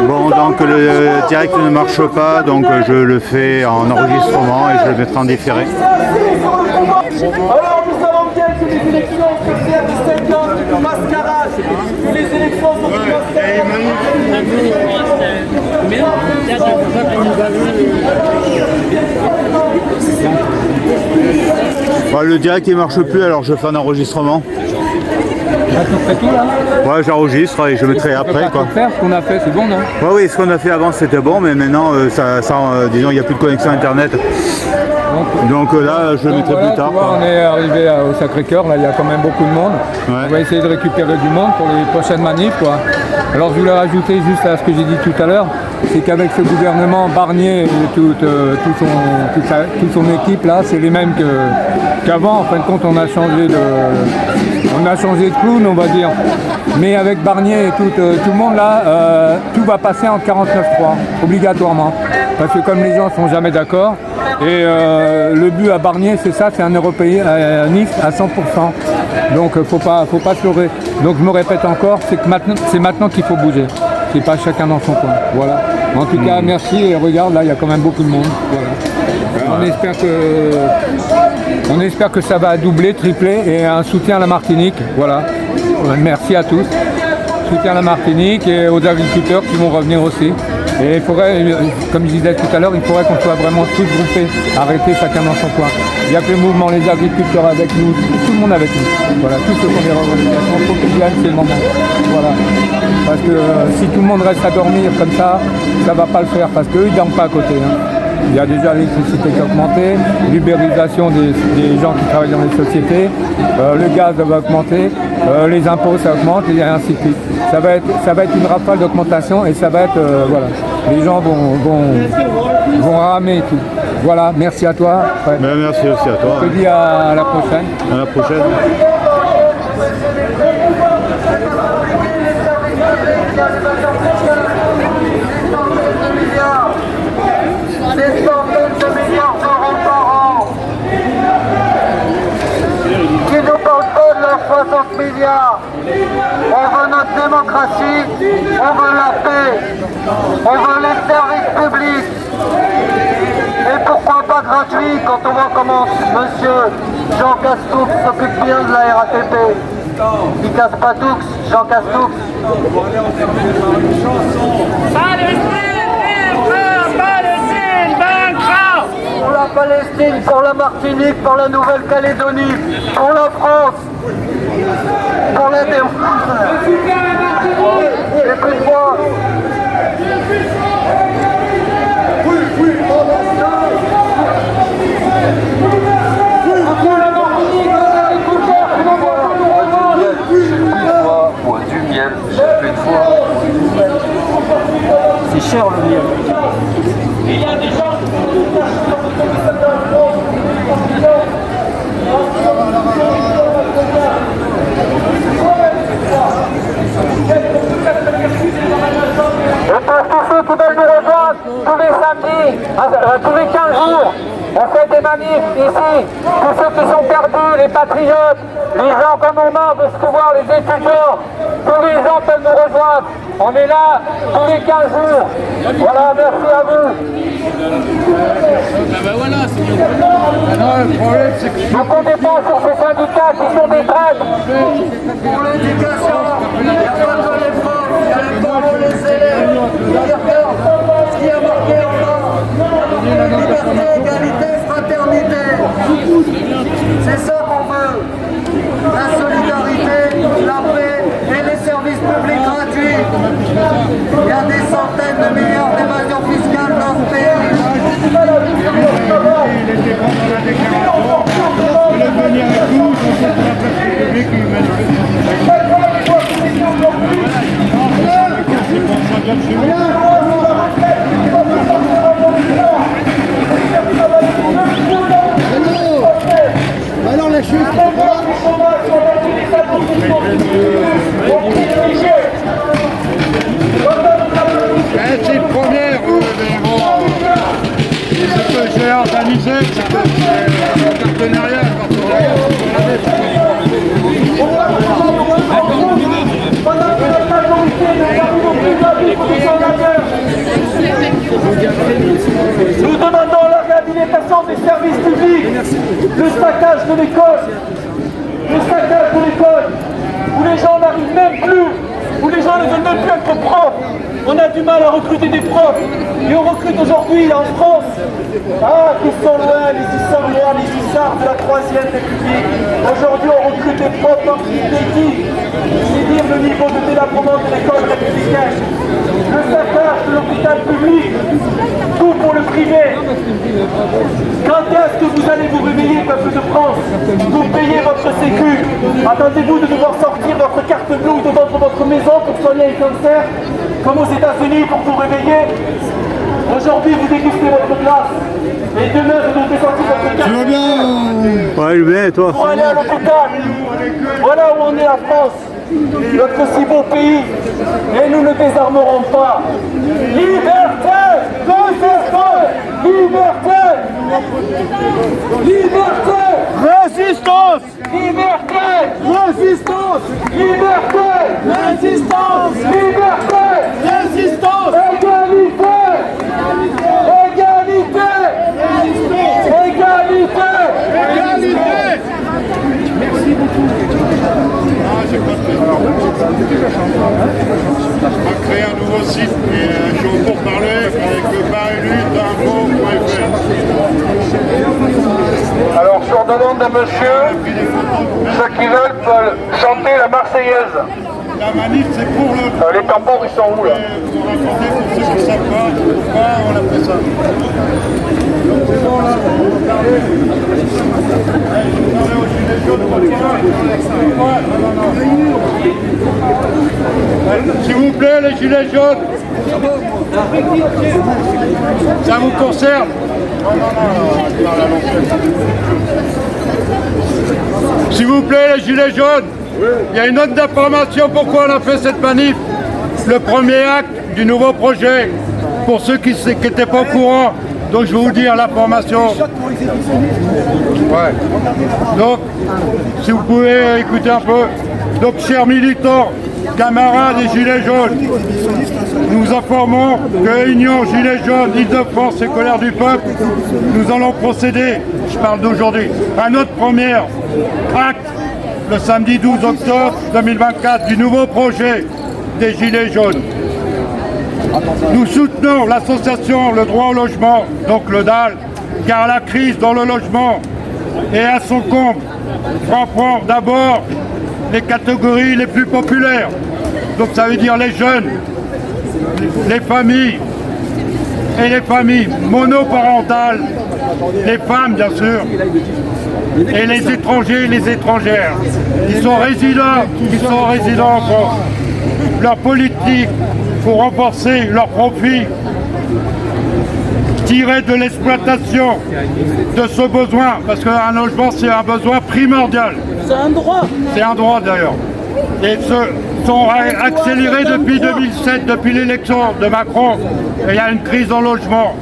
Bon, donc le direct ne marche pas, donc je le fais en enregistrement et je le mettrai en différé. Alors nous savons bien que les élections se faire du 5 ans, du mascarade, que les élections sont du Bon, le direct il marche plus, alors je fais un enregistrement. Tu fais tout là? Ouais, j'enregistre et je mettrai après quoi. Faire ce qu'on a fait, c'est bon, non? Ouais, oui, ce qu'on a fait avant c'était bon, mais maintenant disons il n'y a plus de connexion internet. Donc là je le mettrai voilà, plus tard. Tu vois, on est arrivé au Sacré-Cœur, là il y a quand même beaucoup de monde. Ouais. On va essayer de récupérer du monde pour les prochaines manifs quoi. Alors je voulais rajouter juste à ce que j'ai dit tout à l'heure, c'est qu'avec ce gouvernement Barnier et toute son équipe là, c'est les mêmes qu'avant. En fin de compte on a changé de clown on va dire. Mais avec Barnier et tout le monde là, tout va passer en 49.3, obligatoirement. Parce que comme les gens ne sont jamais d'accord, et le but à Barnier c'est ça, c'est un européanisme à 100%. Donc faut pas se leurrer. Donc je me répète encore, c'est maintenant qu'il faut bouger. C'est pas chacun dans son coin. Voilà. En tout cas, merci et regarde là, il y a quand même beaucoup de monde. Voilà. On espère que ça va doubler, tripler et un soutien à la Martinique. Voilà. Merci à tous. Soutien à la Martinique et aux agriculteurs qui vont revenir aussi. Et il faudrait, comme je disais tout à l'heure, il faudrait qu'on soit vraiment tous groupés, arrêter chacun dans son coin. Il y a que le mouvement, les agriculteurs avec nous, tout le monde avec nous. Voilà, tous ceux qui ont des revendications, il faut qu'ils viennent, c'est le moment. Voilà. Parce que si tout le monde reste à dormir comme ça ne va pas le faire, parce qu'eux, ils ne dorment pas à côté. Hein. Il y a déjà l'électricité qui a augmenté, l'ubérisation des gens qui travaillent dans les sociétés, le gaz va augmenter, les impôts ça augmente et ainsi de suite. Ça va être une rafale d'augmentation et ça va être, voilà, les gens vont ramer et tout. Voilà, merci à toi. Ouais. Ben, merci aussi à toi. Je te dis à la prochaine. À la prochaine. Des centaines de milliards d'euros par an qui nous donnent leurs 60 milliards. On veut notre démocratie, on veut la paix, on veut les services publics. Et pourquoi pas gratuit quand on voit comment monsieur Jean Castex s'occupe bien de la RATP. Il casse pas tout, Jean Castex. Pour la Palestine, pour la Martinique, pour la Nouvelle-Calédonie, pour la France, pour la démocratie. Écoute-moi. Du miel, j'ai plus de fois. C'est cher le miel. Il y a des gens qui et pour tous ceux qui veulent nous rejoindre tous les samedis, tous les 15 jours, on fait des manifs ici. Tous ceux qui sont perdus, les patriotes, les gens comme on a de se pouvoir, les étudiants, tous les gens peuvent nous rejoindre. On est là tous les 15 jours. Voilà, merci à vous. Ne comptez pas sur ces syndicats qui sont des traîtres. Pour l'éducation, il n'y a pas que les profs, il y a pas que les élèves. Ce qui a marqué en bas, liberté, égalité, fraternité. C'est ça qu'on veut. La solidarité, la paix et les services publics gratuits. Il y a des centaines de milliards d'évasions fiscales dans ce pays. Alors la chute, c'est une première, ce que j'ai organisé, c'est un partenariat. les consommateurs. Nous demandons la réhabilitation des services publics, le saccage de l'école, où les gens n'arrivent même plus, où les gens ne veulent même plus être profs. On a du mal à recruter des profs. Et on recrute aujourd'hui en France, qui sont loin, les Issards de la 3e République. Aujourd'hui, on recrute des profs dans le pays. C'est dire le niveau de délabrement de l'école républicaine. Le saccage de l'hôpital public, tout pour le privé. Quand est-ce que vous allez vous réveiller, peuple de France? Vous payez votre sécu. Attendez-vous de devoir sortir votre carte bleue ou de vendre votre maison pour soigner un cancer, comme aux États-Unis, pour vous réveiller? Aujourd'hui, vous dégustez votre glace. Et demain, vous devez sortir votre carte. Tu vas bien? Ouais, je vais bien, et toi? Pour aller à l'hôpital. Voilà où on est la France. Notre si beau pays. Et nous ne désarmerons pas. Liberté! Liberté! Liberté! Résistance! Liberté! Résistance! Liberté! Résistance! Liberté! Résistance! Égalité! Égalité! Égalité! Égalité! Merci beaucoup. On va créer un nouveau site et je suis pour parler avec baélu.info.fr. Alors, sur demande d'un monsieur, ceux qui veulent chanter la Marseillaise. La manif, c'est pour le... Les tampons, ils sont où là? Pour raconter pour ceux qui ne savent pas pourquoi on a fait ça. Donc c'est bon là, vous parlez. Je parlais aux gilets jaunes pour s'il vous plaît, les gilets jaunes, ça vous concerne? S'il vous plaît, les gilets jaunes, il y a une note d'information pourquoi on a fait cette manif. Le premier acte du nouveau projet, pour ceux qui n'étaient pas au courant, donc je vais vous dire l'information. Ouais. Donc, si vous pouvez écouter un peu. Donc, chers militants, camarades des Gilets jaunes, nous informons que Union Gilets jaunes, Île-de-France et Colère du Peuple, nous allons procéder, je parle d'aujourd'hui, à notre premier acte le samedi 12 octobre 2024 du nouveau projet des Gilets jaunes. Nous soutenons l'association Le Droit au Logement, donc le DAL, car la crise dans le logement est à son comble, frappant d'abord les catégories les plus populaires, donc ça veut dire les jeunes, les familles et les familles monoparentales, les femmes bien sûr, et les étrangers et les étrangères qui sont résidents en France. Leur politique pour renforcer leurs profits, tirer de l'exploitation de ce besoin, parce qu'un logement c'est un besoin primordial. C'est un droit. C'est un droit d'ailleurs. Et sont accélérés depuis 2007, depuis l'élection de Macron. Et il y a une crise en logement.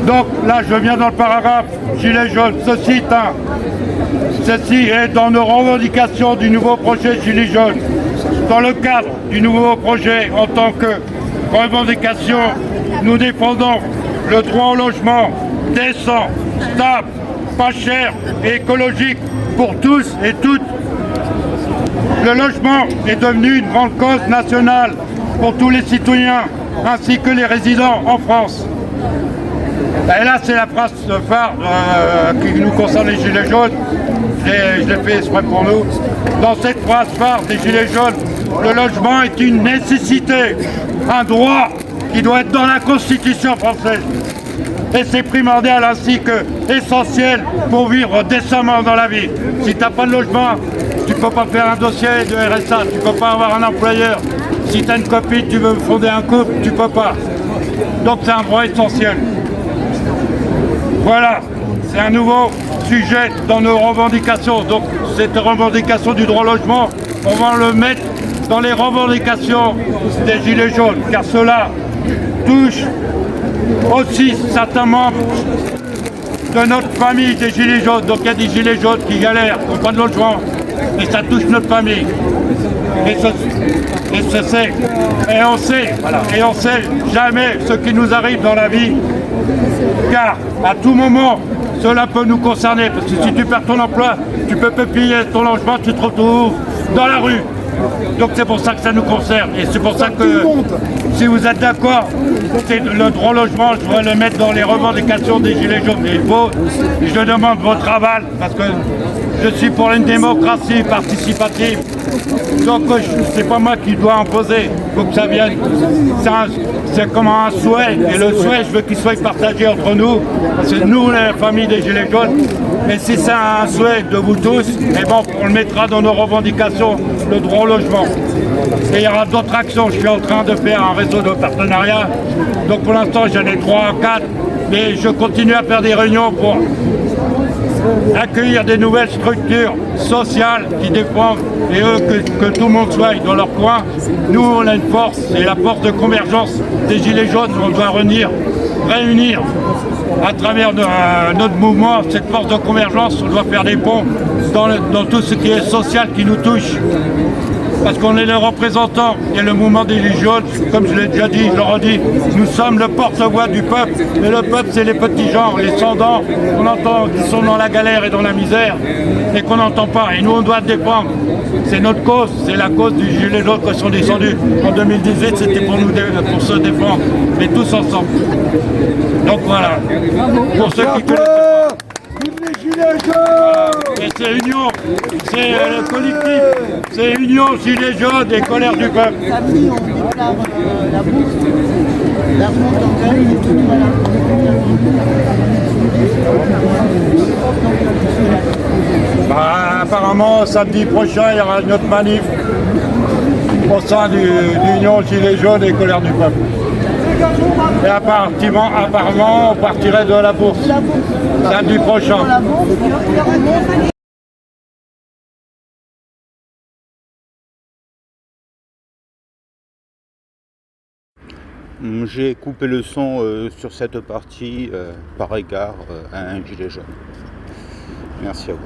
Donc là, je viens dans le paragraphe Gilets jaunes. Ceci est dans nos revendications du nouveau projet Gilets jaunes. Dans le cadre du nouveau projet, en tant que revendication, nous défendons le droit au logement décent, stable, pas cher et écologique pour tous et toutes. Le logement est devenu une grande cause nationale pour tous les citoyens ainsi que les résidents en France. Et là, c'est la phrase phare qui nous concerne les Gilets jaunes. Je l'ai fait exprès pour nous. Dans cette phrase phare des Gilets jaunes, le logement est une nécessité, un droit qui doit être dans la Constitution française. Et c'est primordial ainsi que essentiel pour vivre décemment dans la vie. Si tu n'as pas de logement, tu ne peux pas faire un dossier de RSA, tu ne peux pas avoir un employeur. Si tu as une copine, tu veux fonder un couple, tu ne peux pas. Donc c'est un droit essentiel. Voilà, c'est un nouveau sujet dans nos revendications. Donc cette revendication du droit au logement, on va le mettre dans les revendications des Gilets jaunes, car cela touche aussi certains membres de notre famille des Gilets jaunes. Donc il y a des Gilets jaunes qui galèrent, qui n'ont pas de logement. Et ça touche notre famille. Et on sait jamais ce qui nous arrive dans la vie, car à tout moment, cela peut nous concerner. Parce que si tu perds ton emploi, tu peux pas payer ton logement, tu te retrouves dans la rue. Donc c'est pour ça que ça nous concerne. Et c'est pour ça que, si vous êtes d'accord, c'est le droit au logement, je dois le mettre dans les revendications des Gilets jaunes. Et je demande votre aval, parce que je suis pour une démocratie participative. Donc c'est pas moi qui dois imposer, il faut que ça vienne. C'est comme un souhait, et le souhait, je veux qu'il soit partagé entre nous, parce que nous, la famille des Gilets jaunes, et si c'est un souhait de vous tous, eh bon, on le mettra dans nos revendications, le droit au logement. Et il y aura d'autres actions, je suis en train de faire un réseau de partenariat, donc pour l'instant j'en ai 3 ou 4, mais je continue à faire des réunions pour accueillir des nouvelles structures sociales qui défendent et eux que tout le monde soit dans leur coin. Nous on a une force, c'est la force de convergence des Gilets jaunes. On doit réunir à travers notre mouvement cette force de convergence. On doit faire des ponts dans tout ce qui est social qui nous touche. Parce qu'on est les représentants et le mouvement des Gilets jaunes, comme je l'ai déjà dit, je le redis, nous sommes le porte-voix du peuple, mais le peuple c'est les petits gens, les sans-dents, qu'on entend, qui sont dans la galère et dans la misère, et qu'on n'entend pas, et nous on doit défendre. C'est notre cause, c'est la cause du Gilet jaune qui sont descendus. En 2018 c'était pour pour se défendre, mais tous ensemble. Donc voilà, pour ceux qui connaissent. Et c'est Union, c'est le collectif, c'est Union Gilets jaunes et colère du peuple. Samedi, on déclare la bourse, la remonte en gueule, et tout, voilà. Apparemment, samedi prochain, il y aura une autre manif au sein de l'Union Gilets jaunes et colère du peuple. Et apparemment, on partirait de la bourse samedi prochain. J'ai coupé le son sur cette partie par égard à un gilet jaune. Merci à vous.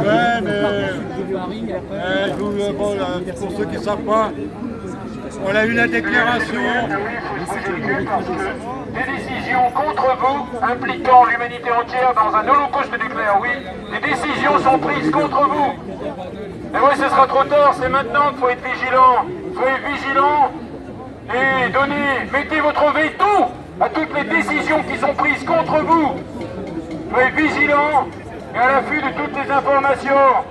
Ouais, mais pour ceux qui ne savent pas, on a eu la déclaration. Des décisions contre vous, impliquant l'humanité entière dans un holocauste nucléaire, oui. Des décisions sont prises contre vous. Mais oui, ce sera trop tard, c'est maintenant qu'il faut être vigilant. Soyez vigilants et mettez votre veto à toutes les décisions qui sont prises contre vous. Soyez vigilants et à l'affût de toutes les informations.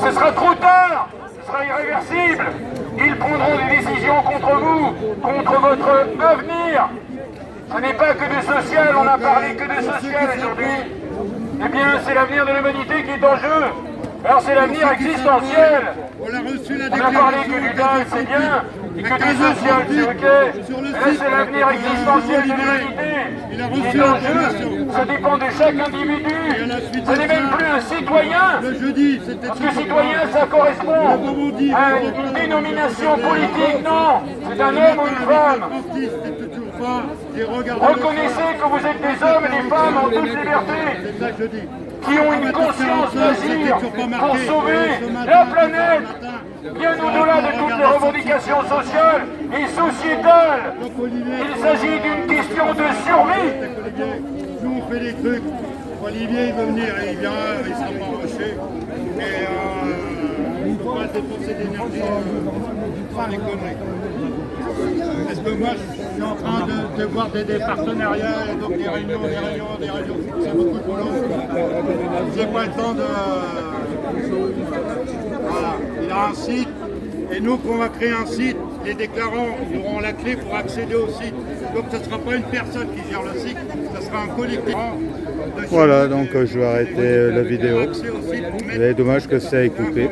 Ce sera trop tard, ce sera irréversible. Ils prendront des décisions contre vous, contre votre avenir. Ce n'est pas que de social, on n'a parlé que de social aujourd'hui. Eh bien, c'est l'avenir de l'humanité qui est en jeu. Alors c'est l'avenir existentiel. On a reçu la On a déclaration. parlé que du DAL, c'est bien, et que du social, c'est ok. Mais là, c'est l'avenir existentiel de l'humanité. Il a reçu Et l'enjeu, l'information. ça dépend de chaque individu. Et à la suite Ce de n'est même ça, plus un citoyen. Le jeudi, c'était Parce que toujours citoyen, pas. ça correspond dit, à une dénomination politique. Non, c'est un homme ou une femme. C'était toujours pas. Et regardez. Reconnaissez que vous êtes des hommes et des femmes en toute liberté, C'est ça que je dis. qui ont une conscience d'agir pour sauver la planète, bien au-delà de toutes les revendications sociales et sociétales. Il s'agit d'une question de survie. Nous on fait des trucs. Olivier il veut venir et il viendra, il sera pas embauché. Mais il ne faut pas dépenser d'énergie dans les conneries. Parce que moi je suis en train de voir des partenariats, et donc des réunions, c'est beaucoup de boulot. J'ai pas le temps de. Voilà, il a un site. Et nous, quand on va créer un site, les déclarants auront la clé pour accéder au site. Donc ce ne sera pas une personne qui gère le site, ce sera un collectif. Voilà, donc je vais arrêter la vidéo. C'est dommage que ça ait coupé.